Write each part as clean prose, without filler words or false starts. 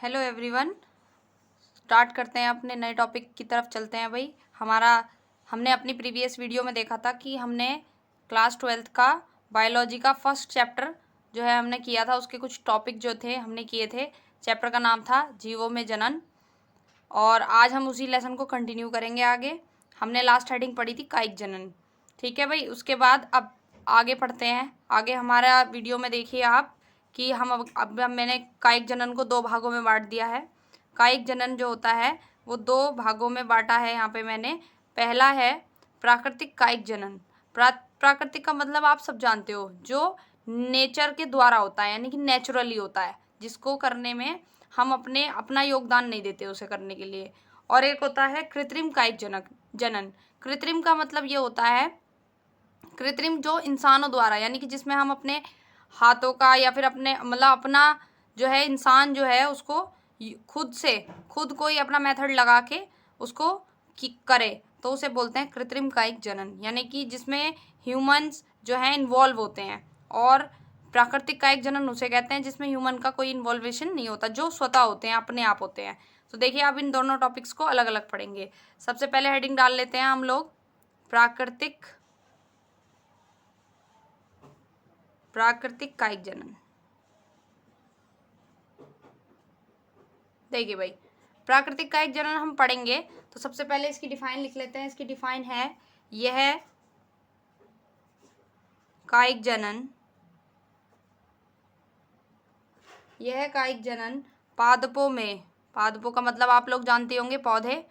Hello everyone. Start करते हैं, अपने नए टॉपिक की तरफ चलते हैं भाई। हमने अपनी प्रीवियस वीडियो में देखा था कि हमने क्लास 12th का बायोलॉजी का फर्स्ट चैप्टर जो है हमने किया था। उसके कुछ टॉपिक जो थे हमने किए थे। चैप्टर का नाम था जीवों में जनन, और आज हम उसी लेसन को कंटिन्यू करेंगे आगे। हमने लास्ट हेडिंग पढ़ी थी कायिक जनन। ठीक है भाई, उसके बाद अब आगे पढ़ते हैं। आगे हमारा वीडियो में देखिए आप कि हम अब मैंने कायिक जनन को दो भागों में बांट दिया है। कायिक जनन जो होता है वो दो भागों में बांटा है यहाँ पे मैंने। पहला है प्राकृतिक कायिक जनन। प्राकृतिक का मतलब आप सब जानते हो, जो नेचर के द्वारा होता है, यानी कि नेचुरली होता है, जिसको करने में हम अपना योगदान नहीं देते उसे करने के लिए। और एक होता है कृत्रिम कायिक जनन। कृत्रिम का मतलब ये होता है, कृत्रिम जो इंसानों द्वारा, यानी कि जिसमें हम अपने हाथों का या फिर अपने मतलब अपना जो है इंसान जो है उसको खुद कोई अपना मेथड लगा के उसको करे, तो उसे बोलते हैं कृत्रिम कायिक जनन, यानी कि जिसमें ह्यूमंस जो है इन्वॉल्व होते हैं। और प्राकृतिक कायिक जनन उसे कहते हैं जिसमें ह्यूमन का कोई इन्वॉल्वेशन नहीं होता, जो स्वतः होते हैं, अपने आप होते हैं। तो देखिए आप इन दोनों टॉपिक्स को अलग अलग पढ़ेंगे। सबसे पहले हेडिंग डाल लेते हैं हम लोग प्राकृतिक कायिक जनन। देखिए भाई, प्राकृतिक कायिक जनन हम पढ़ेंगे तो सबसे पहले इसकी डिफाइन लिख लेते हैं। इसकी डिफाइन है, यह कायिक जनन पादपों में, पादपों का मतलब आप लोग जानते होंगे पौधे,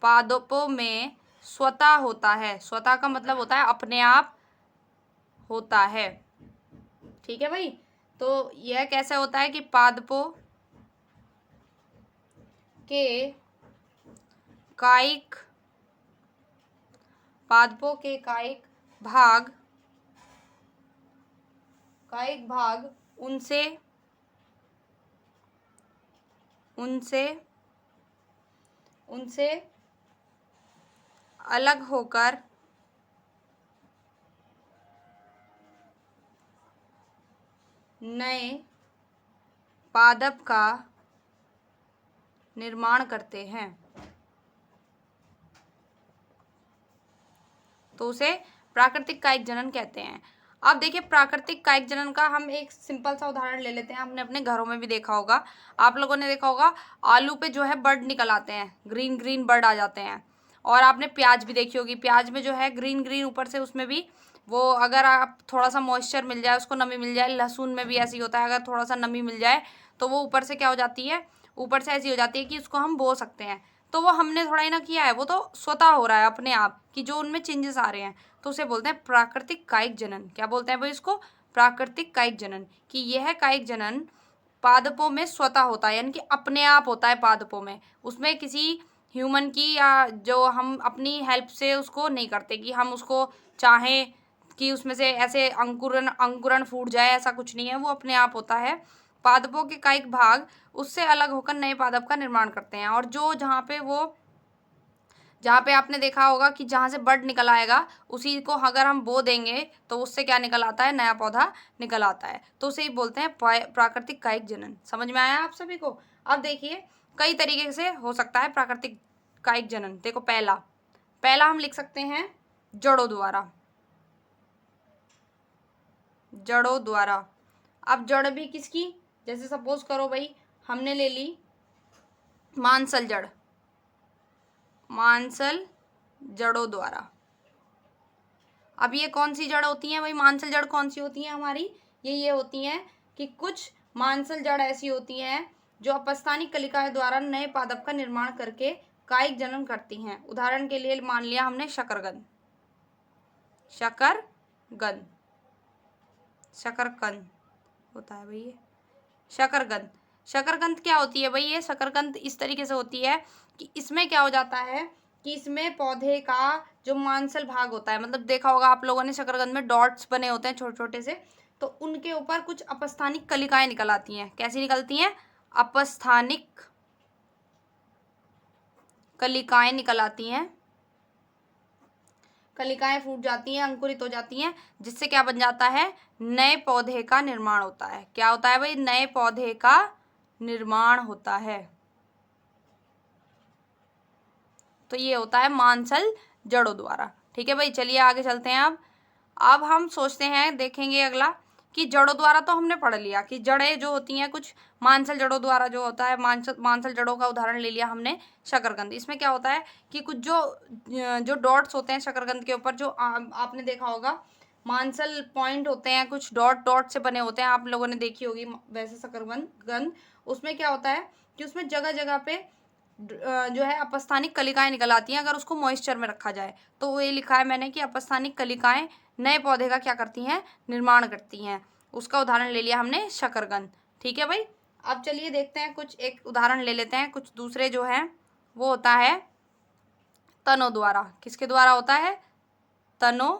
पादपों में स्वतः होता है। स्वतः का मतलब होता है अपने आप होता है। ठीक है भाई, तो यह कैसे होता है कि पादपों के कायिक भाग उनसे अलग होकर नए पादप का निर्माण करते हैं, तो उसे प्राकृतिक कायिक जनन कहते हैं। अब देखिए, प्राकृतिक कायिक जनन का हम एक सिंपल सा उदाहरण ले लेते हैं। हमने अपने घरों में भी देखा होगा, आप लोगों ने देखा होगा, आलू पे जो है बर्ड निकल आते हैं, ग्रीन ग्रीन बर्ड आ जाते हैं। और आपने प्याज भी देखी होगी, प्याज में जो है ग्रीन ग्रीन ऊपर से उसमें भी वो, अगर आप थोड़ा सा मॉइस्चर मिल जाए, उसको नमी मिल जाए, लहसुन में भी ऐसी होता है, अगर थोड़ा सा नमी मिल जाए तो वो ऊपर से क्या हो जाती है, ऊपर से ऐसी हो जाती है कि उसको हम बो सकते हैं। तो वो हमने थोड़ा ही ना किया है, वो तो स्वतः हो रहा है अपने आप, कि जो उनमें चेंजेस आ रहे हैं, तो उसे बोलते हैं प्राकृतिक कायिक जनन। क्या बोलते हैं भाई इसको? प्राकृतिक कायिक जनन। कि यह कायिक जनन पादपों में स्वतः होता है, यानी कि अपने आप होता है पादपों में। उसमें किसी ह्यूमन की या जो हम अपनी हेल्प से उसको नहीं करते, कि हम उसको चाहें कि उसमें से ऐसे अंकुरण फूट जाए, ऐसा कुछ नहीं है, वो अपने आप होता है। पादपों के कायिक भाग उससे अलग होकर नए पादप का निर्माण करते हैं। और जो जहाँ पे आपने देखा होगा कि जहाँ से बर्ड निकल आएगा, उसी को अगर हम बो देंगे तो उससे क्या निकल आता है, नया पौधा निकल आता है। तो उसे ही बोलते हैं प्राकृतिक कायिक जनन। समझ में आया आप सभी को? अब देखिए, कई तरीके से हो सकता है प्राकृतिक कायिक जनन। देखो, पहला हम लिख सकते हैं जड़ों द्वारा। अब जड़ भी किसकी? जैसे सपोज करो भाई, हमने ले ली मांसल जड़ों द्वारा। अब ये कौन सी जड़ होती है भाई? मांसल जड़ कौन सी होती है हमारी? ये होती हैं कि कुछ मांसल जड़ ऐसी होती हैं जो अपस्थानिक कलिकाएं द्वारा नए पादप का निर्माण करके कायिक जनन करती हैं। उदाहरण के लिए मान लिया हमने शकरकंद होता है भाई, ये शकरकंद क्या होती है भाई? ये शकरकंद इस तरीके से होती है कि इसमें क्या हो जाता है कि इसमें पौधे का जो मांसल भाग होता है, मतलब देखा होगा आप लोगों ने शकरकंद में डॉट्स बने होते हैं छोटे छोटे से, तो उनके ऊपर कुछ अपस्थानिक कलिकाएं निकल आती हैं। कैसी निकलती हैं? अपस्थानिक कलिकाएं निकल आती हैं। कलिकाएं फूट जाती हैं, अंकुरित हो जाती हैं, जिससे क्या बन जाता है? नए पौधे का निर्माण होता है। क्या होता है भाई? नए पौधे का निर्माण होता है। तो ये होता है मांसल जड़ों द्वारा। ठीक है भाई, चलिए आगे चलते हैं। अब हम सोचते हैं, देखेंगे अगला कि जड़ों द्वारा तो हमने पढ़ लिया कि जड़ें जो होती हैं कुछ मांसल जड़ों द्वारा जो होता है, मांसल जड़ों का उदाहरण ले लिया हमने शकरकंद। इसमें क्या होता है कि कुछ जो डॉट्स होते हैं शकरकंद के ऊपर, जो आपने देखा होगा मांसल पॉइंट होते हैं, कुछ डॉट डॉट से बने होते हैं, आप लोगों ने देखी होगी वैसे शकरकंद। उसमें क्या होता है कि उसमें जगह जगह पे जो है अपस्थानिक कलिकाएं निकल आती हैं अगर उसको मॉइस्चर में रखा जाए। तो ये लिखा है मैंने कि अपस्थानिक कलिकाएं नए पौधे का क्या करती हैं, निर्माण करती हैं। उसका उदाहरण ले लिया हमने शकरकंद। ठीक है भाई, अब चलिए देखते हैं कुछ एक उदाहरण ले लेते हैं कुछ दूसरे जो हैं। वो होता है तनों द्वारा। किसके द्वारा होता है? तनों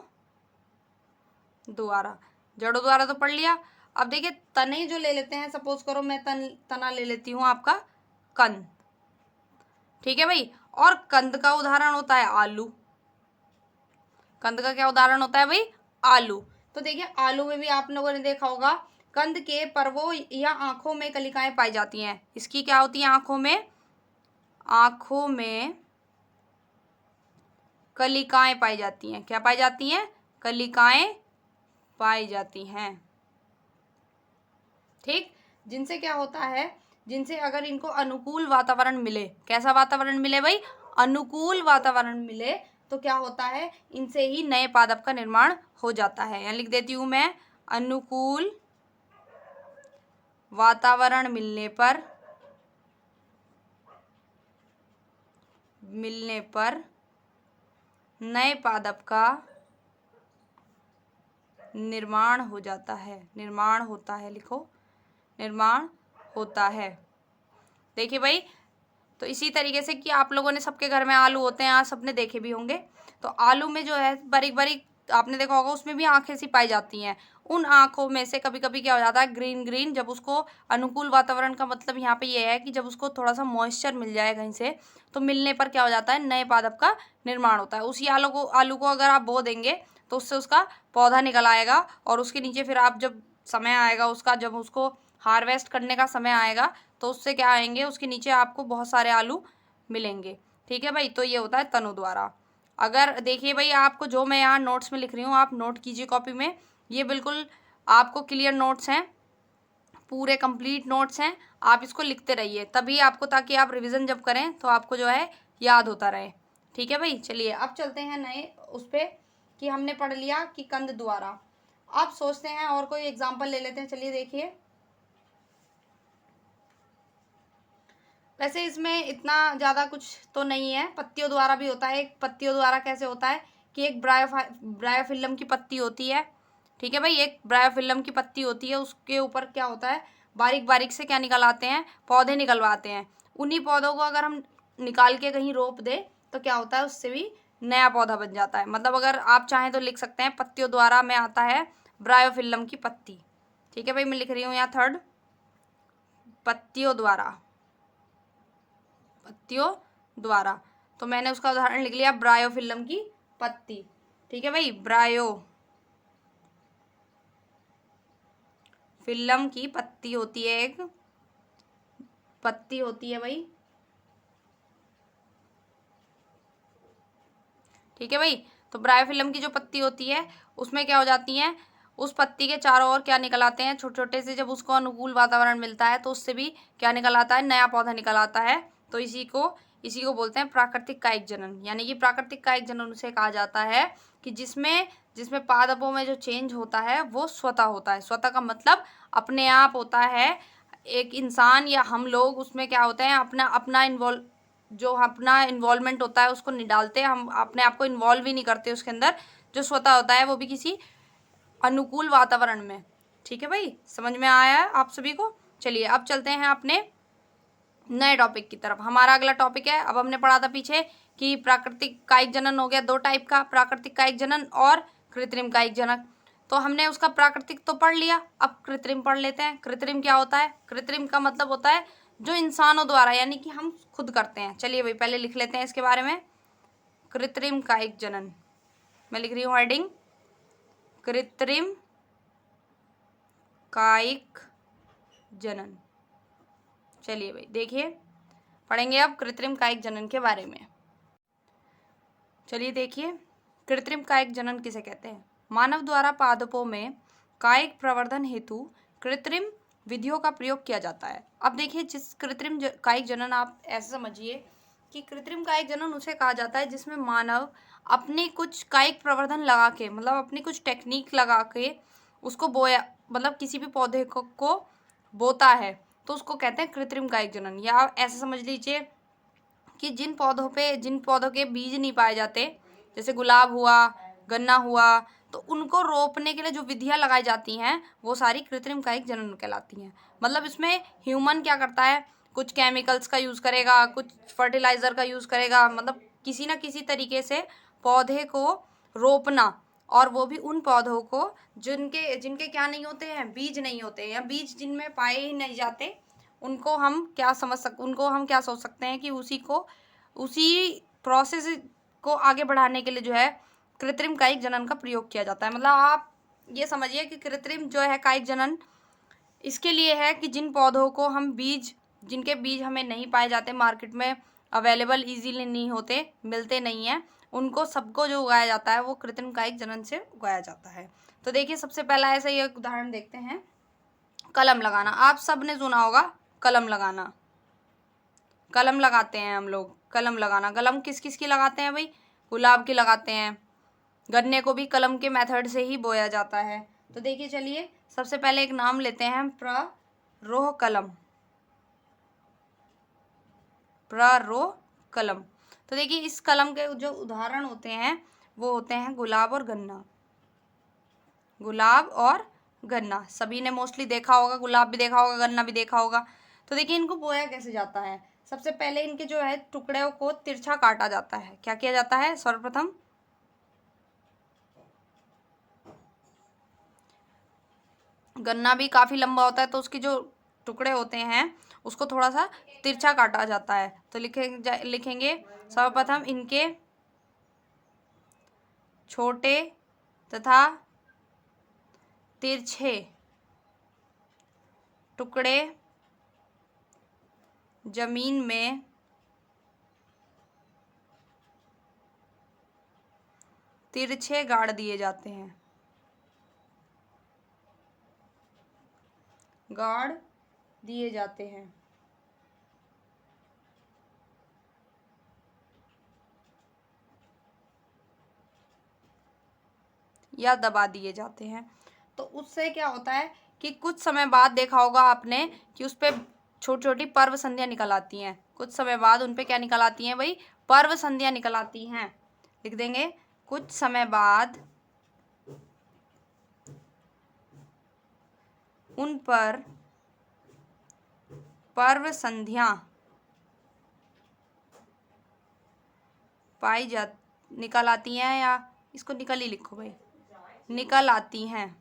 द्वारा। जड़ों द्वारा तो पढ़ लिया। अब देखिए तने जो ले लेते हैं, सपोज करो मैं तना ले लेती हूँ आपका कंद। ठीक है भाई, और कंद का उदाहरण होता है आलू। कंद का क्या उदाहरण होता है भाई? आलू। तो देखिए आलू में भी आप लोगों ने देखा होगा कंद के पर्वों या आंखों में कलिकाएं पाई जाती हैं। इसकी क्या होती है? आंखों में कलिकाएं पाई जाती हैं। क्या पाई जाती हैं? कलिकाएं पाई जाती हैं। ठीक, जिनसे क्या होता है, जिनसे अगर इनको अनुकूल वातावरण मिले, कैसा वातावरण मिले भाई? अनुकूल वातावरण मिले, तो क्या होता है, इनसे ही नए पादप का निर्माण हो जाता है। यहाँ लिख देती हूं मैं, अनुकूल वातावरण मिलने पर नए पादप का निर्माण हो जाता है। निर्माण होता है, लिखो, निर्माण होता है। देखिए भाई, तो इसी तरीके से कि आप लोगों ने सबके घर में आलू होते हैं, आज सबने देखे भी होंगे। तो आलू में जो है बारीक बारीक आपने देखा होगा, उसमें भी आंखें सी पाई जाती हैं। उन आंखों में से कभी कभी क्या हो जाता है, ग्रीन ग्रीन, जब उसको अनुकूल वातावरण का मतलब यहाँ पे ये है कि जब उसको थोड़ा सा मॉइस्चर मिल जाए कहीं से, तो मिलने पर क्या हो जाता है, नए पादप का निर्माण होता है। उसी आलू को अगर आप बो देंगे तो उससे उसका पौधा निकल आएगा, और उसके नीचे फिर आप जब समय आएगा उसका, जब उसको हार्वेस्ट करने का समय आएगा, तो उससे क्या आएंगे, उसके नीचे आपको बहुत सारे आलू मिलेंगे। ठीक है भाई, तो ये होता है तनु द्वारा। अगर देखिए भाई, आपको जो मैं यहाँ नोट्स में लिख रही हूँ आप नोट कीजिए कॉपी में। ये बिल्कुल आपको क्लियर नोट्स हैं, पूरे कंप्लीट नोट्स हैं। आप इसको लिखते रहिए तभी आपको, ताकि आप रिवीजन जब करें तो आपको जो है याद होता रहे। ठीक है भाई, चलिए अब चलते हैं नए उस पर कि हमने पढ़ लिया कि कंद द्वारा। आप सोचते हैं और कोई एग्जाम्पल ले लेते हैं। चलिए देखिए, वैसे इसमें इतना ज़्यादा कुछ तो नहीं है, पत्तियों द्वारा भी होता है। एक पत्तियों द्वारा कैसे होता है कि एक ब्रायोफिल्म की पत्ती होती है। ठीक है भाई, एक ब्रायोफिल्म की पत्ती होती है, उसके ऊपर क्या होता है, बारीक बारीक से क्या निकल आते हैं, पौधे निकलवाते हैं। उन्हीं पौधों को अगर हम निकाल के कहीं रोप दें तो क्या होता है, उससे भी नया पौधा बन जाता है। मतलब अगर आप चाहें तो लिख सकते हैं पत्तियों द्वारा में आता है ब्रायोफिल्म की पत्ती। ठीक है भाई, मैं लिख रही हूँ यहाँ थर्ड, पत्तियों द्वारा। तो मैंने उसका उदाहरण लिख लिया ब्रायोफिल्म की पत्ती। ठीक है भाई, ब्रायोफिल्म की पत्ती होती है, एक पत्ती होती है भाई। ठीक है भाई, तो ब्रायोफिल्म की जो पत्ती होती है उसमें क्या हो जाती है, उस पत्ती के चारों ओर क्या निकल आते हैं, छोटे छोटे से, जब उसको अनुकूल वातावरण मिलता है तो उससे भी क्या निकल आता है, नया पौधा निकल आता है। तो इसी को बोलते हैं प्राकृतिक कायिक जनन। यानी कि प्राकृतिक कायिक जनन उसे कहा जाता है कि जिसमें पादपों में जो चेंज होता है वो स्वतः होता है। स्वतः का मतलब अपने आप होता है। एक इंसान या हम लोग उसमें क्या होते हैं, अपना इन्वॉल्वमेंट होता है उसको नहीं डालते, हम अपने आप को इन्वॉल्व ही नहीं करते उसके अंदर। जो स्वतः होता है वो भी किसी अनुकूल वातावरण में। ठीक है भाई, समझ में आया है आप सभी को? चलिए अब चलते हैं अपने नए टॉपिक की तरफ। हमारा अगला टॉपिक है, अब हमने पढ़ा था पीछे कि प्राकृतिक कायिक जनन हो गया दो टाइप का, प्राकृतिक कायिक जनन और कृत्रिम कायिक जनन। तो हमने उसका प्राकृतिक तो पढ़ लिया, अब कृत्रिम पढ़ लेते हैं। कृत्रिम क्या होता है? कृत्रिम का मतलब होता है जो इंसानों द्वारा, यानी कि हम खुद करते हैं। चलिए भाई पहले लिख लेते हैं इसके बारे में, कृत्रिम कायिक जनन। मैं लिख रही हूँ हेडिंग, कृत्रिम कायिक जनन। चलिए भाई देखिए, पढ़ेंगे अब कृत्रिम कायिक जनन के बारे में। चलिए देखिए, कृत्रिम कायिक जनन किसे कहते हैं। मानव द्वारा पादपों में कायिक प्रवर्धन हेतु कृत्रिम विधियों का प्रयोग किया जाता है। अब देखिए, जिस कृत्रिम कायिक जनन, आप ऐसे समझिए कि कृत्रिम कायिक जनन उसे कहा जाता है जिसमें मानव अपनी कुछ कायिक प्रवर्धन लगा के, मतलब अपनी कुछ टेक्निक लगा के उसको बोया, मतलब किसी भी पौधे को बोता है, तो उसको कहते हैं कृत्रिम कायिक जनन। या आप ऐसे समझ लीजिए कि जिन पौधों के बीज नहीं पाए जाते, जैसे गुलाब हुआ, गन्ना हुआ, तो उनको रोपने के लिए जो विधियां लगाई जाती हैं वो सारी कृत्रिम कायिक जनन कहलाती हैं। मतलब इसमें ह्यूमन क्या करता है, कुछ केमिकल्स का यूज़ करेगा, कुछ फर्टिलाइज़र का यूज़ करेगा, मतलब किसी ना किसी तरीके से पौधे को रोपना, और वो भी उन पौधों को जिनके क्या नहीं होते हैं, बीज नहीं होते, या बीज जिनमें पाए ही नहीं जाते, उनको हम क्या सोच सकते हैं कि उसी प्रोसेस को आगे बढ़ाने के लिए जो है कृत्रिम कायिक जनन का प्रयोग किया जाता है। मतलब आप ये समझिए कि कृत्रिम जो है कायिक जनन इसके लिए है कि जिन पौधों को जिनके बीज हमें नहीं पाए जाते, मार्केट में अवेलेबल इजीली नहीं होते, मिलते नहीं हैं, उनको सबको जो उगाया जाता है वो कृत्रिम कायिक जनन से उगाया जाता है। तो देखिए, सबसे पहला ऐसा ही एक उदाहरण देखते हैं, कलम लगाना। आप सब ने सुना होगा कलम लगाना, कलम लगाते हैं हम लोग, कलम लगाना। कलम किस किस की लगाते हैं भाई, गुलाब की लगाते हैं। गन्ने को भी कलम के मेथड से ही बोया जाता है। तो देखिए, चलिए सबसे पहले एक नाम लेते हैं, प्ररोह कलम, प्ररोह कलम। तो देखिए, इस कलम के जो उदाहरण होते हैं वो होते हैं गुलाब और गन्ना, गुलाब और गन्ना। सभी ने मोस्टली देखा होगा, गुलाब भी देखा होगा, गन्ना भी देखा होगा। तो देखिए, इनको बोया कैसे जाता है। सबसे पहले इनके जो है टुकड़ों को तिरछा काटा जाता है। क्या किया जाता है, सर्वप्रथम गन्ना भी काफ़ी लंबा होता है, तो उसके जो टुकड़े होते हैं उसको थोड़ा सा तिरछा काटा जाता है। तो लिखेंगे सर्वप्रथम इनके छोटे तथा तिरछे टुकड़े जमीन में तिरछे गाड़ दिए जाते हैं, गाड़ दिए जाते हैं। या दबा दिए जाते हैं। तो उससे क्या होता है कि कुछ समय बाद देखा होगा आपने कि उस पर छोटी छोटी पर्व संधियां निकल आती हैं। कुछ समय बाद उन पे क्या निकल आती हैं भाई, पर्व संधियां निकल आती हैं। लिख देंगे, कुछ समय बाद उन पर पर्व संधियां निकल आती हैं, या इसको निकल ही लिखो भाई, निकल आती हैं।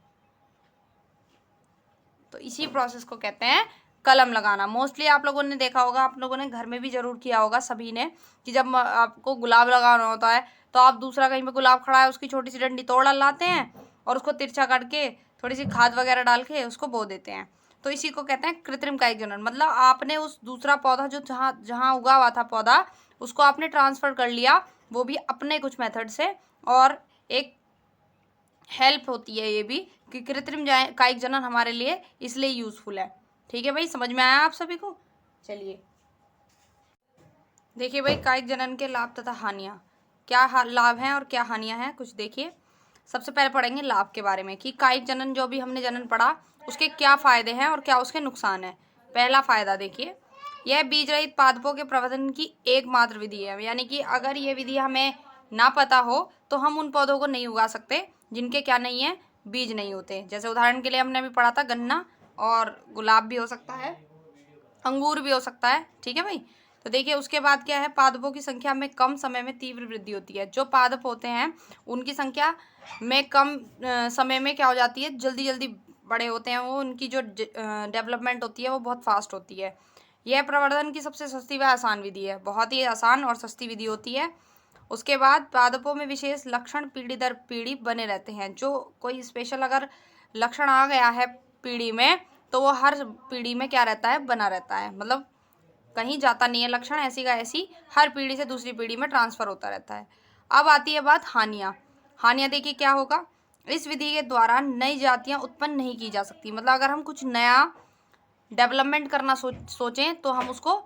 तो इसी प्रोसेस को कहते हैं कलम लगाना। मोस्टली आप लोगों ने देखा होगा, आप लोगों ने घर में भी जरूर किया होगा सभी ने, कि जब आपको गुलाब लगाना होता है तो आप दूसरा कहीं पे गुलाब खड़ा है उसकी छोटी सी डंडी तोड़ लाते हैं और उसको तिरछा करके थोड़ी सी खाद वगैरह डाल के उसको बो देते हैं। तो इसी को कहते हैं कृत्रिम कायिक जनन। मतलब आपने उस दूसरा पौधा जो जहाँ उगा हुआ था पौधा, उसको आपने ट्रांसफर कर लिया, वो भी अपने कुछ मेथड से। और एक हेल्प होती है ये भी कि कृत्रिम कायिक जनन हमारे लिए इसलिए यूजफुल है। ठीक है भाई, समझ में आया आप सभी को। चलिए देखिए भाई, कायिक जनन के लाभ तथा हानियाँ, क्या लाभ हैं और क्या हानियाँ हैं, कुछ देखिए। सबसे पहले पढ़ेंगे लाभ के बारे में कि कायिक जनन, जो भी हमने जनन पढ़ा, उसके क्या फ़ायदे हैं और क्या उसके नुकसान हैं। पहला फ़ायदा देखिए, यह बीज रहित पादपों के प्रवर्धन की एकमात्र विधि है। यानी कि अगर ये विधि हमें ना पता हो तो हम उन पौधों को नहीं उगा सकते जिनके क्या नहीं है, बीज नहीं होते। जैसे उदाहरण के लिए हमने अभी पढ़ा था गन्ना, और गुलाब भी हो सकता है, अंगूर भी हो सकता है। ठीक है भाई। तो देखिए, उसके बाद क्या है, पादपों की संख्या में कम समय में तीव्र वृद्धि होती है। जो पादप होते हैं उनकी संख्या में कम समय में क्या हो जाती है, जल्दी जल्दी बड़े होते हैं वो, उनकी जो डेवलपमेंट होती है वो बहुत फास्ट होती है। यह प्रवर्धन की सबसे सस्ती व आसान विधि है, बहुत ही आसान और सस्ती विधि होती है। उसके बाद पादपों में विशेष लक्षण पीढ़ी दर पीढ़ी बने रहते हैं। जो कोई स्पेशल अगर लक्षण आ गया है पीढ़ी में, तो वो हर पीढ़ी में क्या रहता है, बना रहता है। मतलब कहीं जाता नहीं है लक्षण, ऐसी का ऐसी हर पीढ़ी से दूसरी पीढ़ी में ट्रांसफर होता रहता है। अब आती है बात हानियाँ। हानियाँ देखिए क्या होगा, इस विधि के द्वारा नई जातियाँ उत्पन्न नहीं की जा सकती। मतलब अगर हम कुछ नया डेवलपमेंट करना सोचें तो हम उसको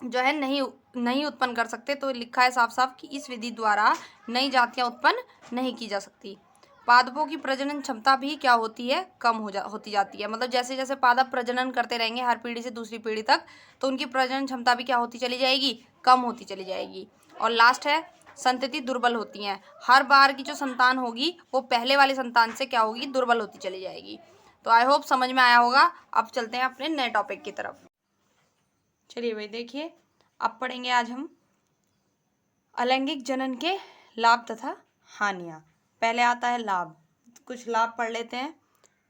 जो है नहीं उत्पन्न कर सकते। तो लिखा है साफ साफ कि इस विधि द्वारा नई जातियाँ उत्पन्न नहीं की जा सकती। पादपों की प्रजनन क्षमता भी क्या होती है, कम होती जाती है। मतलब जैसे जैसे पादप प्रजनन करते रहेंगे हर पीढ़ी से दूसरी पीढ़ी तक, तो उनकी प्रजनन क्षमता भी क्या होती चली जाएगी, कम होती चली जाएगी। और लास्ट है संतति दुर्बल होती हैं। हर बार की जो संतान होगी वो पहले वाली संतान से क्या होगी, दुर्बल होती चली जाएगी। तो आई होप समझ में आया होगा। अब चलते हैं अपने नए टॉपिक की तरफ। चलिए भाई देखिए, अब पढ़ेंगे आज हम अलैंगिक जनन के लाभ तथा हानियाँ। पहले आता है लाभ। कुछ लाभ पढ़ लेते हैं,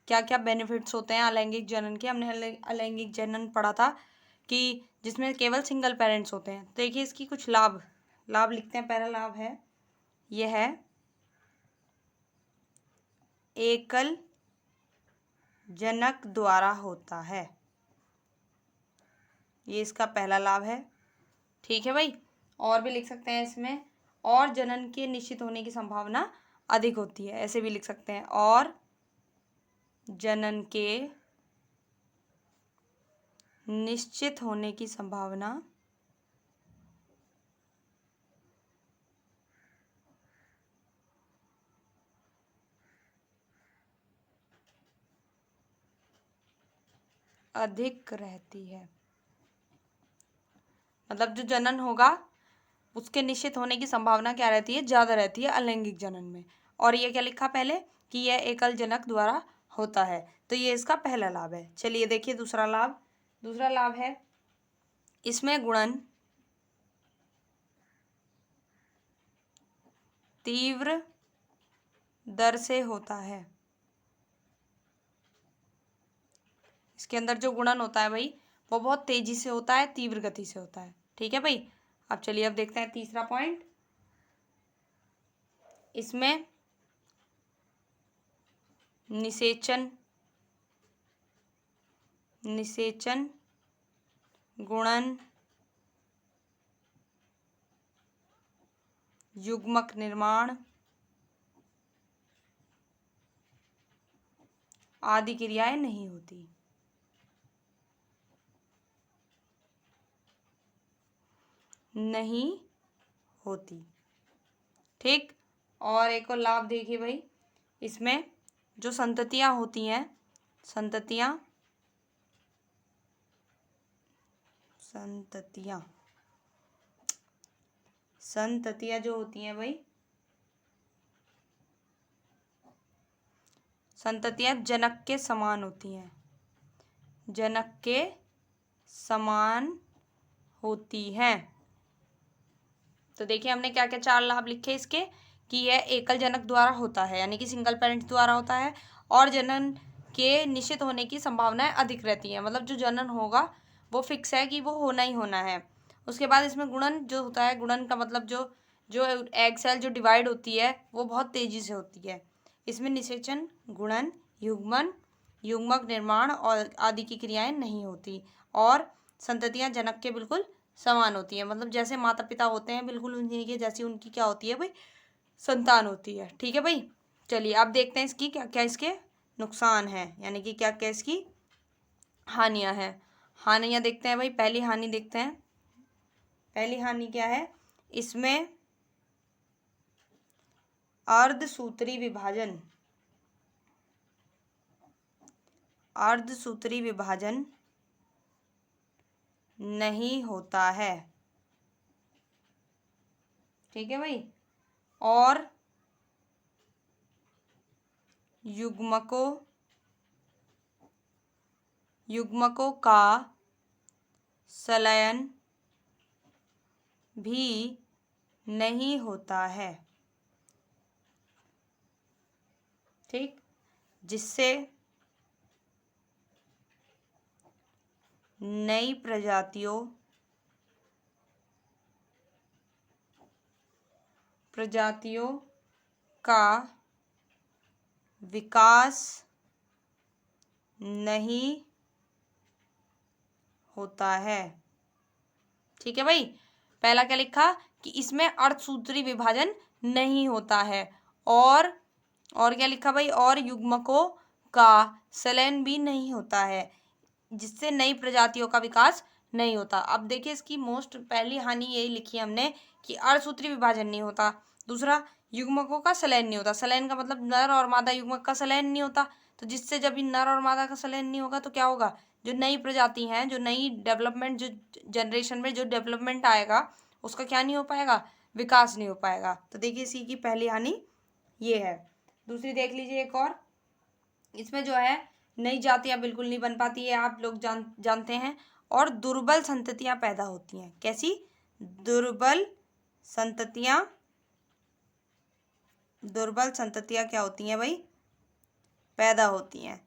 क्या क्या बेनिफिट्स होते हैं अलैंगिक जनन के। हमने अलैंगिक जनन पढ़ा था कि जिसमें केवल सिंगल पेरेंट्स होते हैं। तो देखिए इसकी कुछ लाभ लिखते हैं। पहला लाभ है, यह है एकल जनक द्वारा होता है। ये इसका पहला लाभ है। ठीक है भाई, और भी लिख सकते हैं इसमें, और जनन के निश्चित होने की संभावना अधिक होती है, ऐसे भी लिख सकते हैं। और जनन के निश्चित होने की संभावना अधिक रहती है। मतलब जो जनन होगा उसके निश्चित होने की संभावना क्या रहती है, ज़्यादा रहती है अलैंगिक जनन में। और ये क्या लिखा पहले कि यह एकल जनक द्वारा होता है। तो ये इसका पहला लाभ है। चलिए देखिए दूसरा लाभ। दूसरा लाभ है, इसमें गुणन तीव्र दर से होता है। इसके अंदर जो गुणन होता है भाई वो बहुत तेजी से होता है, तीव्र गति से होता है। ठीक है भाई, अब चलिए अब देखते हैं तीसरा पॉइंट। इसमें निषेचन गुणन युग्मक निर्माण आदि क्रियाएं नहीं होती। ठीक, और एक और लाभ देखिए भाई, इसमें जो संततियां होती हैं, संततियां जो होती हैं भाई, संततियां जनक के समान होती हैं, जनक के समान होती हैं। तो देखिए हमने क्या क्या चार लाभ लिखे इसके, कि यह एकल जनक द्वारा होता है यानी कि सिंगल पेरेंट्स द्वारा होता है, और जनन के निश्चित होने की संभावनाएं अधिक रहती हैं। मतलब जो जनन होगा वो फिक्स है कि वो होना ही होना है। उसके बाद इसमें गुणन जो होता है, गुणन का मतलब जो जो एग सेल जो डिवाइड होती है वो बहुत तेजी से होती है। इसमें निषेचन गुणन युग्मक निर्माण और आदि की क्रियाएं नहीं होती, और संततियां जनक के बिल्कुल समान होती है। मतलब जैसे माता पिता होते हैं बिल्कुल उन्हीं के जैसी उनकी क्या होती है भाई, संतान होती है। ठीक है भाई, चलिए अब देखते हैं इसकी क्या क्या इसके नुकसान है, यानी कि क्या क्या इसकी हानियां हैं। हानियां देखते हैं भाई, पहली हानि देखते हैं। पहली हानि क्या है, इसमें अर्धसूत्री विभाजन नहीं होता है। ठीक है भाई, और युग्मकों का संलयन भी नहीं होता है। ठीक, जिससे नई प्रजातियों का विकास नहीं होता है। ठीक है भाई। पहला क्या लिखा कि इसमें अर्धसूत्री विभाजन नहीं होता है, और क्या लिखा भाई, और युग्मकों का संलयन भी नहीं होता है, जिससे नई प्रजातियों का विकास नहीं होता। अब देखिए इसकी मोस्ट पहली हानि यही लिखी है हमने कि अर्धसूत्री विभाजन नहीं होता। दूसरा, युग्मकों का संलयन नहीं होता। संलयन का मतलब नर और मादा युग्मक का संलयन नहीं होता, तो जिससे जब नर और मादा का संलयन नहीं होगा तो क्या होगा, जो नई प्रजाति हैं, जो नई डेवलपमेंट, जो जनरेशन में जो डेवलपमेंट आएगा उसका क्या नहीं हो पाएगा, विकास नहीं हो पाएगा। तो देखिए इसी की पहली हानि ये है। दूसरी देख लीजिए एक और, इसमें जो है नई जातियां बिल्कुल नहीं बन पाती है, आप लोग जानते हैं, और दुर्बल संततियां पैदा होती हैं। कैसी दुर्बल संततियां, दुर्बल संततियां क्या होती हैं भाई, पैदा होती हैं।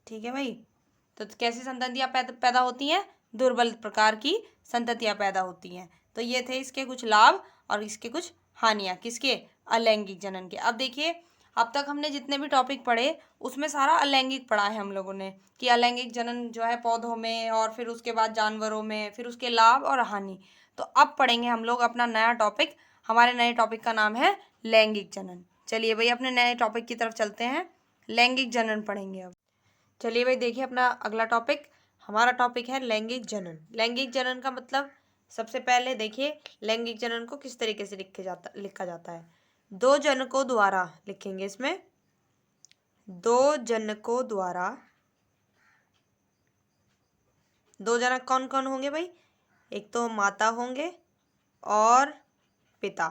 ठीक है भाई, तो कैसी संततियां पैदा होती हैं, दुर्बल प्रकार की संततियां पैदा होती हैं। तो ये थे इसके कुछ लाभ और इसके कुछ हानियां, किसके, अलैंगिक जनन के। अब देखिए, अब तक हमने जितने भी टॉपिक पढ़े उसमें सारा अलैंगिक पढ़ा है हम लोगों ने, कि अलैंगिक जनन जो है पौधों में, और फिर उसके बाद जानवरों में, फिर उसके लाभ और हानि। तो अब पढ़ेंगे हम लोग अपना नया टॉपिक। हमारे नए टॉपिक का नाम है लैंगिक जनन। चलिए भाई अपने नए टॉपिक की तरफ चलते हैं, लैंगिक जनन पढ़ेंगे अब। चलिए भाई देखिए अपना अगला टॉपिक, हमारा टॉपिक है लैंगिक जनन। लैंगिक जनन का मतलब, सबसे पहले देखिए लैंगिक जनन को किस तरीके से लिखा जाता है। दो जनकों द्वारा लिखेंगे इसमें, दो जनकों द्वारा। दो जनक कौन कौन होंगे भाई, एक तो माता होंगे और पिता।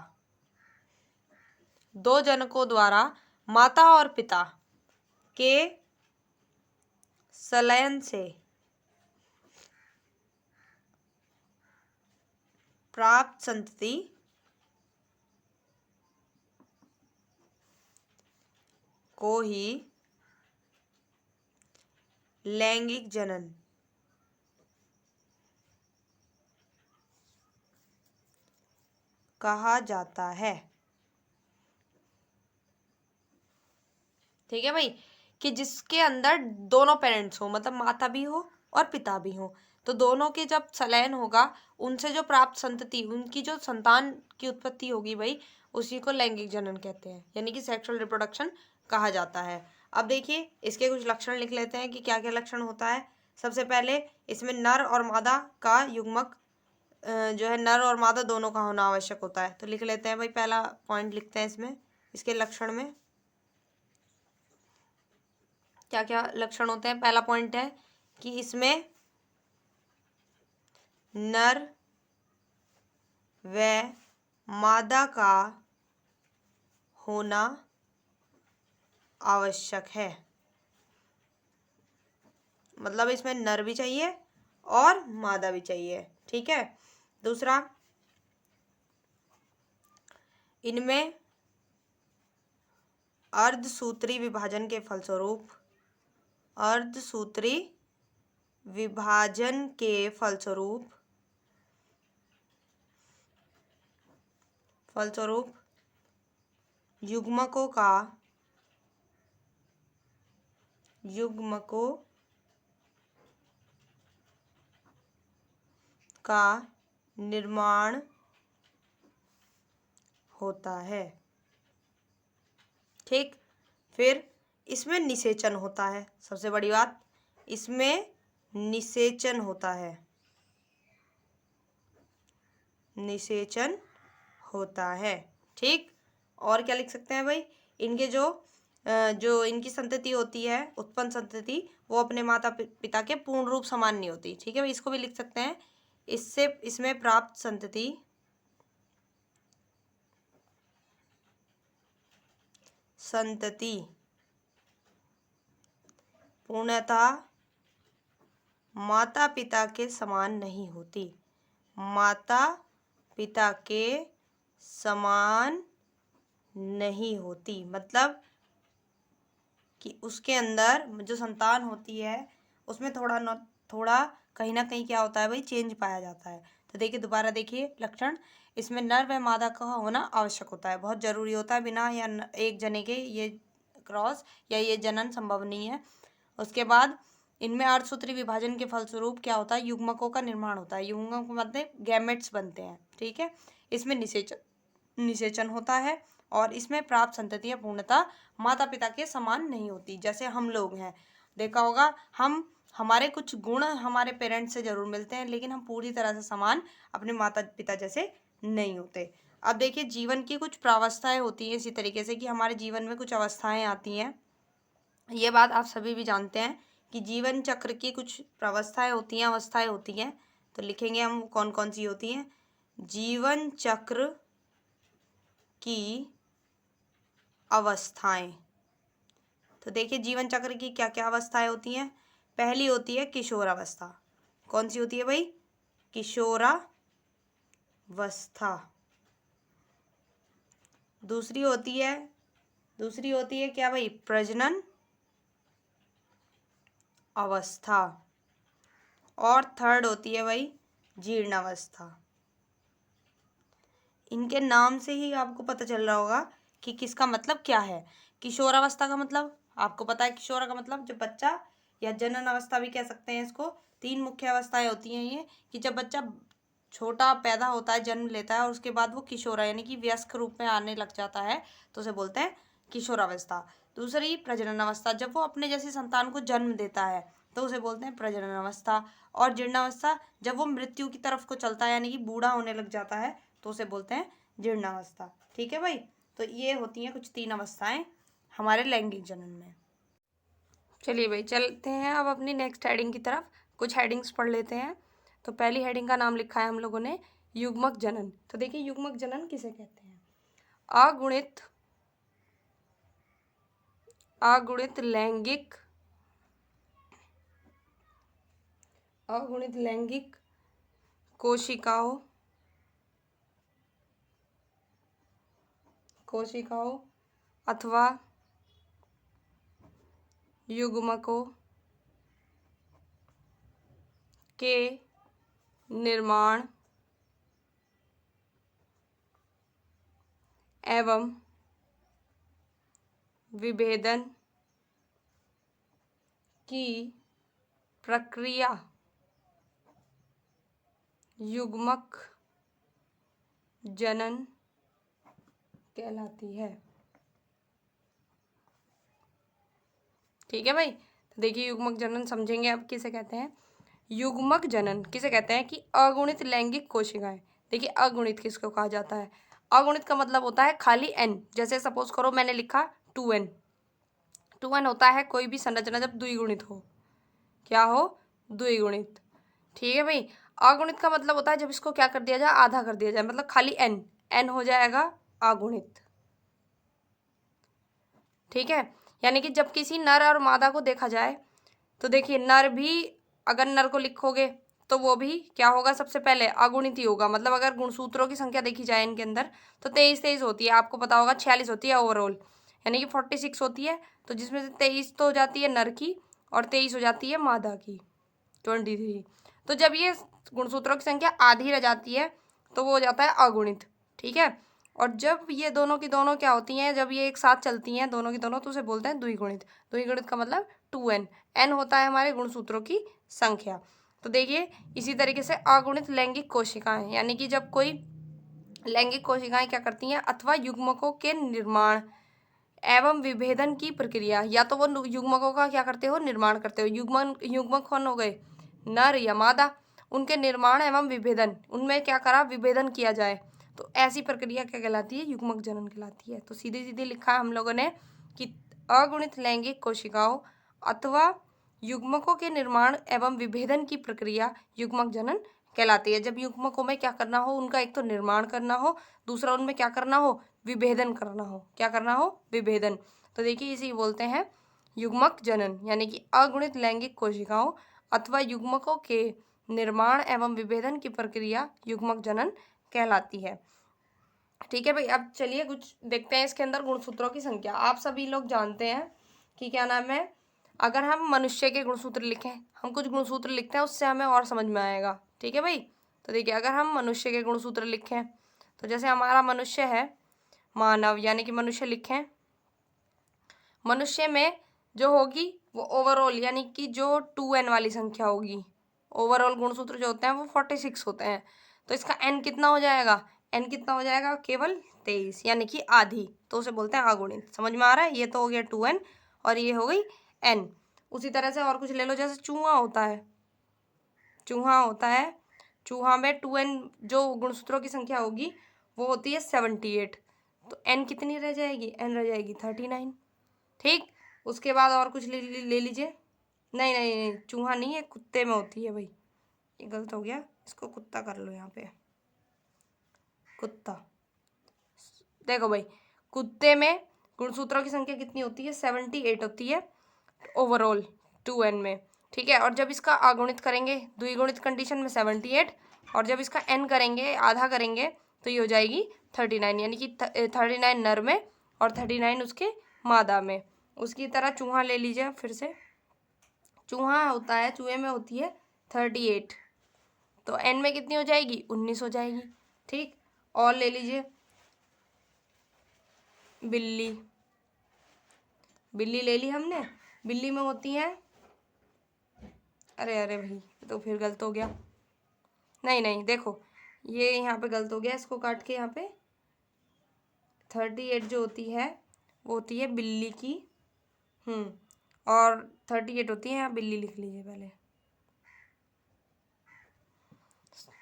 दो जनकों द्वारा माता और पिता के संलयन से प्राप्त संतति को ही लैंगिक जनन कहा जाता है। ठीक है भाई, कि जिसके अंदर दोनों पेरेंट्स हो, मतलब माता भी हो और पिता भी हो, तो दोनों के जब संलयन होगा, उनसे जो प्राप्त संतति, उनकी जो संतान की उत्पत्ति होगी भाई, उसी को लैंगिक जनन कहते हैं, यानी कि सेक्सुअल रिप्रोडक्शन कहा जाता है। अब देखिए इसके कुछ लक्षण लिख लेते हैं कि क्या क्या लक्षण होता है। सबसे पहले इसमें नर और मादा का युग्मक जो है, नर और मादा दोनों का होना आवश्यक होता है। तो लिख लेते हैं भाई, पहला पॉइंट लिखते हैं इसमें, इसके लक्षण में क्या क्या लक्षण होते हैं। पहला पॉइंट है कि इसमें नर व मादा का होना आवश्यक है, मतलब इसमें नर भी चाहिए और मादा भी चाहिए। ठीक है। दूसरा, इनमें अर्धसूत्री विभाजन के फलस्वरूप, अर्धसूत्री विभाजन के फलस्वरूप युग्मकों का निर्माण होता है। ठीक। फिर इसमें निषेचन होता है, सबसे बड़ी बात, इसमें निषेचन होता है, निषेचन होता है। ठीक। और क्या लिख सकते हैं भाई, इनके जो इनकी संतति होती है, उत्पन्न संतति, वो अपने माता पिता के पूर्ण रूप समान नहीं होती। ठीक है भाई, इसको भी लिख सकते हैं, इसमें प्राप्त संतति पूर्णतः माता पिता के समान नहीं होती, माता पिता के समान नहीं होती, मतलब कि उसके अंदर जो संतान होती है उसमें थोड़ा कहीं ना कहीं क्या होता है भाई, चेंज पाया जाता है। तो देखिए दोबारा देखिए लक्षण, इसमें नर व मादा का होना आवश्यक होता है, बहुत जरूरी होता है, बिना या एक जने के ये क्रॉस या ये जनन संभव नहीं है। उसके बाद इनमें अर्धसूत्री विभाजन के फलस्वरूप क्या होता है, युग्मकों का निर्माण होता है। युग्मक मतलब गैमेट्स बनते हैं, ठीक है। इसमें निषेचन होता है और इसमें प्राप्त संततियां पूर्णतः माता पिता के समान नहीं होती। जैसे हम लोग हैं, देखा होगा, हमारे कुछ गुण हमारे पेरेंट्स से जरूर मिलते हैं, लेकिन हम पूरी तरह से समान अपने माता पिता जैसे नहीं होते। अब देखिए, जीवन की कुछ प्रावस्थाएं होती हैं इसी तरीके से कि हमारे जीवन में कुछ अवस्थाएं आती हैं। ये बात आप सभी भी जानते हैं कि जीवन चक्र की कुछ प्रावस्थाएं होती हैं, अवस्थाएं होती हैं। तो लिखेंगे हम कौन कौन सी होती हैं। जीवन चक्र की अवस्थाएं। तो देखिए, जीवन चक्र की क्या क्या अवस्थाएं होती हैं। पहली होती है किशोरावस्था। कौन सी होती है भाई, किशोरावस्था। दूसरी होती है क्या भाई, प्रजनन अवस्था। और थर्ड होती है भाई जीर्णावस्था। इनके नाम से ही आपको पता चल रहा होगा कि किसका मतलब क्या है। किशोरावस्था का मतलब आपको पता है, किशोर का मतलब जब बच्चा, या जनन अवस्था भी कह सकते हैं इसको। तीन मुख्य अवस्थाएं होती हैं ये, कि जब बच्चा छोटा पैदा होता है, जन्म लेता है, और उसके बाद वो किशोर यानी कि वयस्क रूप में आने लग जाता है, तो उसे बोलते हैं किशोरावस्था। दूसरी प्रजनन अवस्था, जब वो अपने जैसी संतान को जन्म देता है तो उसे बोलते हैं प्रजनन अवस्था। और जीर्णावस्था, जब वो मृत्यु की तरफ को चलता है यानी कि बूढ़ा होने लग जाता है, तो उसे बोलते हैं जीर्णावस्था। ठीक है भाई, तो ये होती हैं कुछ तीन अवस्थाएं हमारे लैंगिक जनन में। चलिए भाई, चलते हैं अब अपनी नेक्स्ट हेडिंग की तरफ। कुछ हेडिंग्स पढ़ लेते हैं। तो पहली हेडिंग का नाम लिखा है हम लोगों ने युग्मक जनन। तो देखिए, युग्मक जनन किसे कहते हैं। अगुणित लैंगिक कोशिकाओं अथवा युग्मकों के निर्माण एवं विभेदन की प्रक्रिया युग्मक जनन कहलाती है। ठीक है भाई, तो देखिए, युग्मक जनन समझेंगे अब किसे कहते हैं। युग्मक जनन किसे कहते हैं कि अगुणित लैंगिक कोशिकाएं। देखिए, अगुणित किसको कहा जाता है। अगुणित का मतलब होता है खाली n। जैसे सपोज करो मैंने लिखा 2n। 2n होता है कोई भी संरचना जब द्विगुणित हो। क्या हो, द्विगुणित। ठीक है भाई। अगुणित का मतलब होता है जब इसको क्या कर दिया जाए, आधा कर दिया जाए, मतलब खाली n हो जाएगा अगुणित। ठीक है, यानी कि जब किसी नर और मादा को देखा जाए, तो देखिए, नर भी अगर नर को लिखोगे तो वो भी क्या होगा, सबसे पहले अगुणित ही होगा। मतलब अगर गुणसूत्रों की संख्या देखी जाए इनके अंदर, तो 23 होती है। आपको पता होगा 46 होती है ओवरऑल, यानी कि 46 होती है। तो जिसमें से 23 तो हो जाती है नर की और 23 हो जाती है मादा की, 23। तो जब ये गुणसूत्रों की संख्या आधी रह जाती है तो वो हो जाता है अगुणित। ठीक है, और जब ये दोनों की दोनों क्या होती हैं, जब ये एक साथ चलती हैं दोनों की दोनों, तो उसे बोलते हैं द्विगुणित। द्विगुणित का मतलब 2n। n होता है हमारे गुणसूत्रों की संख्या। तो देखिए, इसी तरीके से अगुणित लैंगिक कोशिकाएं, यानी कि जब कोई लैंगिक कोशिकाएं क्या करती हैं, अथवा युग्मकों के निर्माण एवं विभेदन की प्रक्रिया, या तो वो युग्मकों का क्या करते हो, निर्माण करते हो। युग्मक कौन हो गए, नर या मादा। उनके निर्माण एवं विभेदन, उनमें क्या करा, विभेदन किया जाए, तो ऐसी प्रक्रिया क्या कहलाती है, युग्मक जनन कहलाती है। तो सीधे सीधे लिखा है हम लोगों ने कि अगुणित लैंगिक कोशिकाओं अथवा युग्मकों के निर्माण एवं विभेदन की प्रक्रिया युग्मक जनन कहलाती है। जब युग्मकों में क्या करना हो, उनका एक तो निर्माण करना हो, दूसरा उनमें क्या करना हो, विभेदन करना हो। क्या करना हो, विभेदन। तो देखिए, इसी बोलते हैं युग्मक जनन, यानी कि अगुणित लैंगिक कोशिकाओं अथवा युग्मकों के निर्माण एवं विभेदन की प्रक्रिया युग्मक जनन कहलाती है। ठीक है भाई, अब चलिए कुछ देखते हैं इसके अंदर गुणसूत्रों की संख्या। आप सभी लोग जानते हैं कि क्या नाम है, अगर हम मनुष्य के गुणसूत्र लिखें, हम कुछ गुणसूत्र लिखते हैं, उससे हमें और समझ में आएगा। ठीक है भाई, तो देखिए, अगर हम मनुष्य के गुणसूत्र लिखें, तो जैसे हमारा मनुष्य है, मानव यानी कि मनुष्य लिखें। मनुष्य में जो होगी वो ओवरऑल यानी कि जो 2n वाली संख्या होगी, ओवरऑल गुणसूत्र जो होते हैं वो 46 होते हैं। तो इसका n कितना हो जाएगा, n कितना हो जाएगा, केवल 23 यानी कि आधी, तो उसे बोलते हैं अगुणित। समझ में आ रहा है, ये तो हो गया 2n और ये हो गई n। उसी तरह से और कुछ ले लो, जैसे चूहा होता है, चूहा होता है, चूहा में 2n जो गुणसूत्रों की संख्या होगी वो होती है 78, तो n कितनी रह जाएगी, n रह जाएगी 39। ठीक, उसके बाद और कुछ ले लीजिए। नहीं नहीं नहीं, चूहा नहीं है, कुत्ते में होती है भाई, ये गलत हो गया, इसको कुत्ता कर लो यहाँ पे, कुत्ता। देखो भाई, कुत्ते में गुणसूत्रों की संख्या कितनी होती है, 78 होती है ओवरऑल 2n में। ठीक है, और जब इसका अगुणित करेंगे द्विगुणित कंडीशन में 78, और जब इसका n करेंगे, आधा करेंगे, तो ये हो जाएगी 39, यानी कि 39 नर में और 39 उसके मादा में। उसकी तरह चूहा ले लीजिए फिर से, चूहा होता है, चूहे में होती है 38, तो n में कितनी हो जाएगी, 19 हो जाएगी। ठीक, और ले लीजिए बिल्ली, बिल्ली ले ली हमने, बिल्ली में होती है, अरे अरे भाई तो फिर गलत हो गया, नहीं नहीं देखो ये यहाँ पे गलत हो गया, इसको काट के यहाँ पे 38 जो होती है वो होती है बिल्ली की, और 38 होती है, यहाँ बिल्ली लिख लीजिए पहले,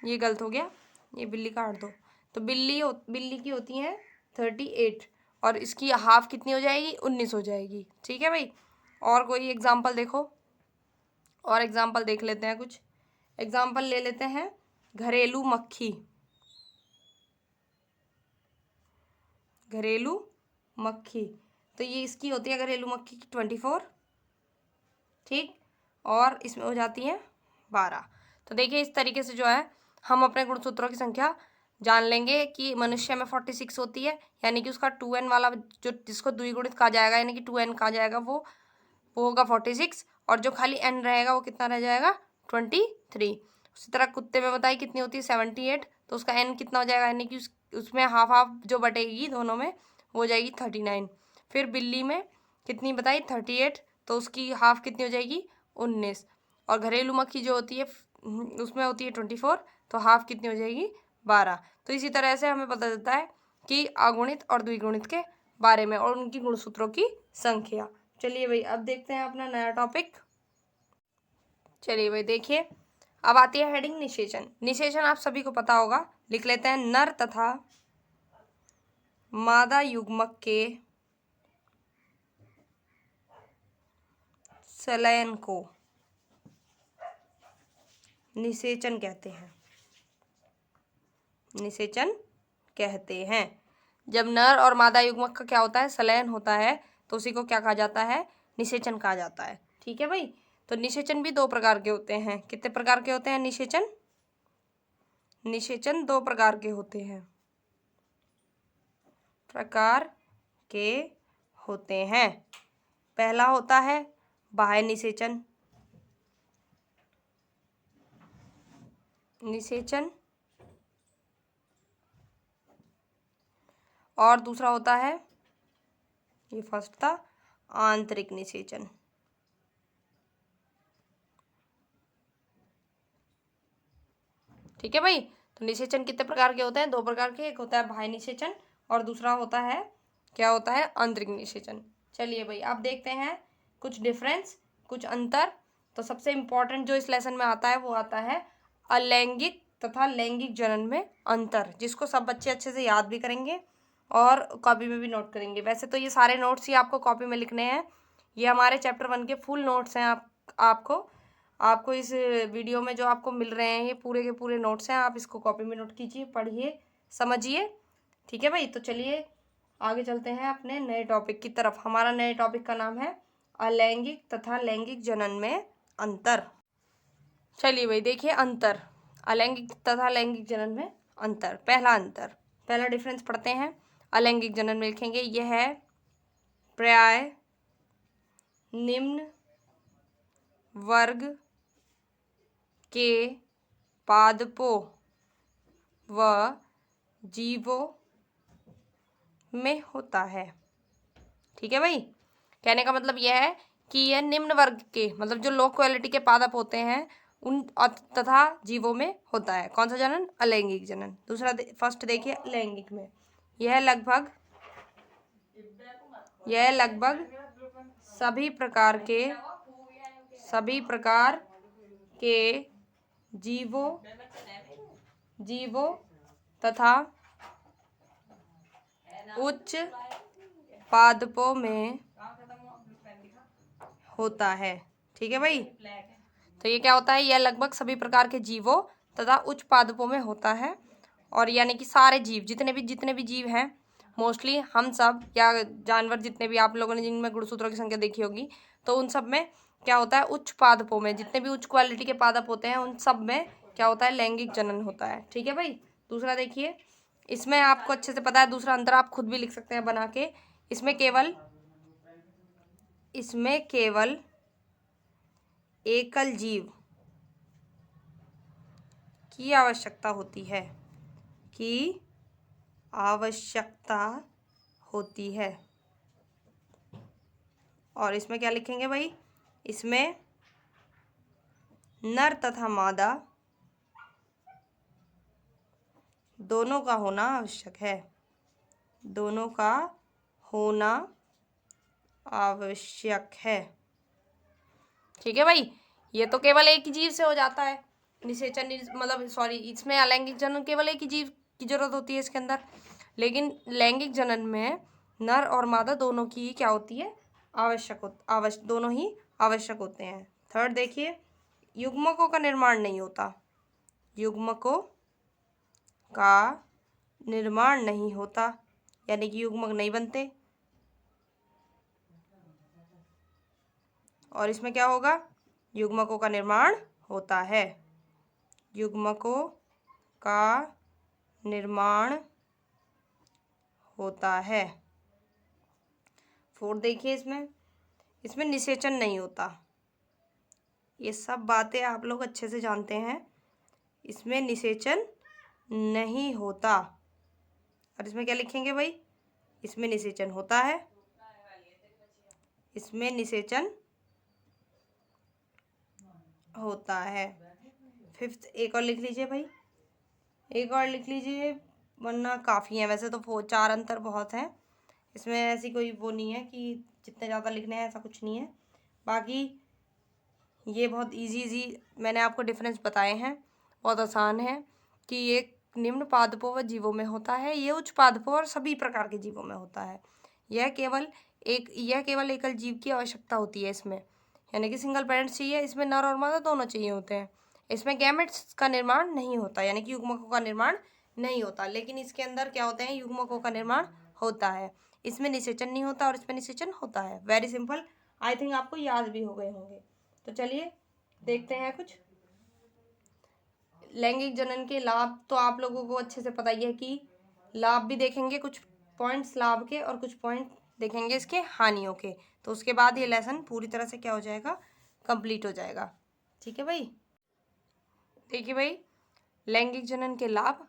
ये गलत हो गया, ये बिल्ली काट दो। तो बिल्ली की होती है 38 और इसकी हाफ कितनी हो जाएगी, 19 हो जाएगी। ठीक है भाई, और कोई एग्जाम्पल देखो, और एग्जाम्पल देख लेते हैं कुछ। एग्जाम्पल ले लेते हैं घरेलू मक्खी, घरेलू मक्खी, तो ये इसकी होती है घरेलू मक्खी की 24। ठीक, और इसमें हो जाती है 12। तो देखिए इस तरीके से जो है हम अपने गुणसूत्रों की संख्या जान लेंगे कि मनुष्य में 46 होती है, यानी कि उसका 2n वाला जो जिसको द्विगुणित कहा जाएगा यानी कि 2n कहा जाएगा वो होगा 46, और जो खाली n रहेगा वो कितना रह जाएगा, 23। उसी तरह कुत्ते में बताइए कितनी होती है, 78, तो उसका n कितना हो जाएगा, यानी कि उसमें हाफ हाफ जो बटेगी दोनों में वो हो जाएगी 39। फिर बिल्ली में कितनी बताई, 38, तो उसकी हाफ कितनी हो जाएगी, 19, और घरेलू मक्खी जो होती है उसमें होती है 24, तो हाफ कितनी हो जाएगी, 12। तो इसी तरह से हमें पता चलता है कि अगुणित और द्विगुणित के बारे में और उनकी गुणसूत्रों की संख्या। चलिए भाई अब देखते हैं अपना नया टॉपिक। चलिए भाई देखिए, अब आती है हेडिंग निषेचन। निषेचन आप सभी को पता होगा, लिख लेते हैं, नर तथा मादा युग्मक के संलयन को निषेचन कहते हैं, निषेचन कहते हैं। जब नर और मादा युग्मक का क्या होता है, संलयन होता है, तो उसी को क्या कहा जाता है, निषेचन कहा जाता है। ठीक है भाई, तो निषेचन भी दो प्रकार के होते हैं। कितने प्रकार के होते हैं निषेचन, निषेचन दो प्रकार के होते हैं, प्रकार के होते हैं। पहला होता है बाह्य निषेचन, निषेचन, और दूसरा होता है, ये फर्स्ट था, आंतरिक निषेचन। ठीक है भाई, तो निषेचन कितने प्रकार के होते हैं, दो प्रकार के, एक होता है बाह्य निषेचन और दूसरा होता है, क्या होता है, आंतरिक निषेचन। चलिए भाई आप देखते हैं कुछ डिफरेंस, कुछ अंतर। तो सबसे इम्पोर्टेंट जो इस लेसन में आता है वो आता है अलैंगिक तथा लैंगिक जनन में अंतर, जिसको सब बच्चे अच्छे से याद भी करेंगे और कॉपी में भी नोट करेंगे। वैसे तो ये सारे नोट्स ही आपको कॉपी में लिखने हैं, ये हमारे चैप्टर 1 के फुल नोट्स हैं। आपको इस वीडियो में जो आपको मिल रहे हैं ये पूरे के पूरे नोट्स हैं, आप इसको कॉपी में नोट कीजिए, पढ़िए, समझिए। ठीक है भाई, तो चलिए आगे चलते हैं अपने नए टॉपिक की तरफ। हमारा नए टॉपिक का नाम है अलैंगिक तथा लैंगिक जनन में अंतर। चलिए भाई देखिए अंतर, अलैंगिक तथा लैंगिक जनन में अंतर। पहला अंतर, पहला डिफरेंस पढ़ते हैं। अलैंगिक जनन में लिखेंगे, यह है प्राय निम्न वर्ग के पादपों व जीवों में होता है। ठीक है भाई, कहने का मतलब यह है कि यह निम्न वर्ग के मतलब जो लो क्वालिटी के पादप होते हैं उन तथा जीवों में होता है। कौन सा जनन? अलैंगिक जनन। दूसरा फर्स्ट देखिए लैंगिक में यह लगभग सभी प्रकार के जीवों तथा उच्च पादपों में होता है। ठीक है भाई, तो ये क्या होता है? यह लगभग सभी प्रकार के जीवों तथा उच्च पादपों में होता है। और यानी कि सारे जीव जितने भी जीव हैं मोस्टली हम सब या जानवर जितने भी आप लोगों ने जिनमें गुणसूत्रों की संख्या देखी होगी तो उन सब में क्या होता है? उच्च पादपों में जितने भी उच्च क्वालिटी के पादप होते हैं उन सब में क्या होता है? लैंगिक जनन होता है। ठीक है भाई। दूसरा देखिए, इसमें आपको अच्छे से पता है, दूसरा अंतर आप खुद भी लिख सकते हैं बना के। इसमें केवल एकल जीव की आवश्यकता होती है। और इसमें क्या लिखेंगे भाई? इसमें नर तथा मादा दोनों का होना आवश्यक है। ठीक है भाई। ये तो केवल एक ही जीव से हो जाता है निषेचन, मतलब सॉरी, इसमें अलैंगिक जनन केवल एक ही जीव की जरूरत होती है इसके अंदर, लेकिन लैंगिक जनन में नर और मादा दोनों की क्या होती है? दोनों ही आवश्यक होते हैं। थर्ड देखिए, युग्मकों का निर्माण नहीं होता, यानी कि युग्मक नहीं बनते। और इसमें क्या होगा? युग्मकों का निर्माण होता है। फोर्थ देखिए, इसमें निषेचन नहीं होता। ये सब बातें आप लोग अच्छे से जानते हैं। इसमें निषेचन नहीं होता। और इसमें क्या लिखेंगे भाई? इसमें निषेचन होता है। फिफ्थ एक और लिख लीजिए भाई, वरना काफ़ी है। वैसे तो 4 अंतर बहुत हैं, इसमें ऐसी कोई वो नहीं है कि जितने ज़्यादा लिखने हैं, ऐसा कुछ नहीं है। बाकी ये बहुत इजी मैंने आपको डिफरेंस बताए हैं, बहुत आसान है कि ये निम्न पादपों व जीवों में होता है, ये उच्च पादपों और सभी प्रकार के जीवों में होता है। यह केवल एकल जीव की आवश्यकता होती है इसमें, यानी कि सिंगल पेरेंट्स चाहिए। इसमें नर और मादा दोनों चाहिए होते हैं। इसमें गैमेट्स का निर्माण नहीं होता, यानी कि युग्मकों का निर्माण नहीं होता। लेकिन इसके अंदर क्या होते हैं? युग्मकों का निर्माण होता है। इसमें निषेचन नहीं होता और इसमें निषेचन होता है। वेरी सिंपल, आई थिंक आपको याद भी हो गए होंगे। तो चलिए देखते हैं कुछ लैंगिक जनन के लाभ। तो आप लोगों को अच्छे से पता ही है कि लाभ भी देखेंगे, कुछ पॉइंट्स लाभ के और कुछ पॉइंट देखेंगे इसके हानियों के। तो उसके बाद ये लेसन पूरी तरह से क्या हो जाएगा? कंप्लीट हो जाएगा। ठीक है भाई। देखिए भाई, लैंगिक जनन के लाभ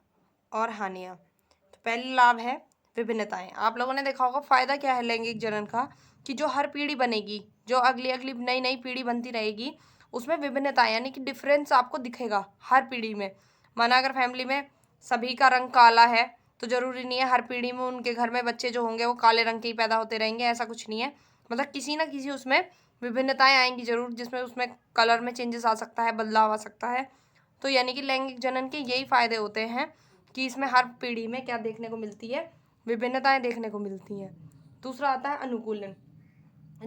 और हानियाँ। तो पहला लाभ है विभिन्नताएं। आप लोगों ने देखा होगा फायदा क्या है लैंगिक जनन का, कि जो हर पीढ़ी बनेगी, जो अगली नई पीढ़ी बनती रहेगी, उसमें विभिन्नताएं यानी कि डिफरेंस आपको दिखेगा हर पीढ़ी में। माना अगर फैमिली में सभी का रंग काला है तो जरूरी नहीं है हर पीढ़ी में उनके घर में बच्चे जो होंगे वो काले रंग के ही पैदा होते रहेंगे, ऐसा कुछ नहीं है। मतलब किसी ना किसी उसमें विभिन्नताएं आएंगी जरूर, जिसमें उसमें कलर में चेंजेस आ सकता है, बदलाव आ सकता है। तो यानी कि लैंगिक जनन के यही फायदे होते हैं कि इसमें हर पीढ़ी में क्या देखने को मिलती है? विभिन्नताएं देखने को मिलती हैं। दूसरा आता है अनुकूलन।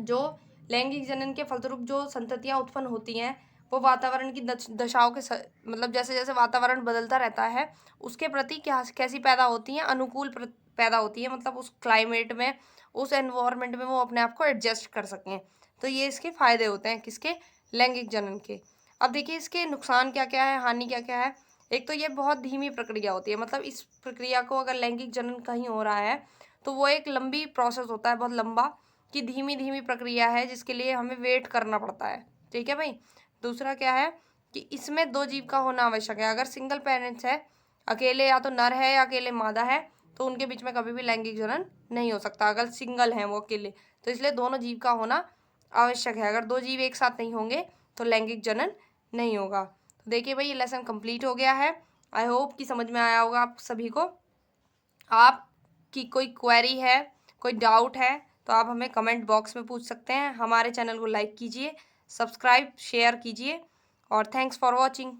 जो लैंगिक जनन के फलस्वरूप जो संततियां उत्पन्न होती हैं वो वातावरण की दशाओं के मतलब जैसे जैसे वातावरण बदलता रहता है उसके प्रति कैसी पैदा होती हैं? अनुकूल पैदा होती है। मतलब उस क्लाइमेट में, उस एनवायरनमेंट में वो अपने आप को एडजस्ट कर सकें। तो ये इसके फायदे होते हैं किसके? लैंगिक जनन के। अब देखिए इसके नुकसान क्या क्या है, हानि क्या क्या है। एक तो ये बहुत धीमी प्रक्रिया होती है। मतलब इस प्रक्रिया को अगर लैंगिक जनन कहीं हो रहा है तो वो एक लंबी प्रोसेस होता है, बहुत लंबा, कि धीमी प्रक्रिया है जिसके लिए हमें वेट करना पड़ता है। ठीक है भाई। दूसरा क्या है कि इसमें 2 जीव का होना आवश्यक है। अगर सिंगल पेरेंट्स है, अकेले या तो नर है या अकेले मादा है, तो उनके बीच में कभी भी लैंगिक जनन नहीं हो सकता अगर सिंगल है वो अकेले। तो इसलिए दोनों जीव का होना आवश्यक है। अगर दो जीव एक साथ नहीं होंगे तो लैंगिक जनन नहीं होगा। तो देखिए भाई, ये लेसन कंप्लीट हो गया है। आई होप कि समझ में आया होगा आप सभी को। आपकी कोई क्वेरी है, कोई डाउट है, तो आप हमें कमेंट बॉक्स में पूछ सकते हैं। हमारे चैनल को लाइक कीजिए, सब्सक्राइब शेयर कीजिए, और थैंक्स फॉर वॉचिंग।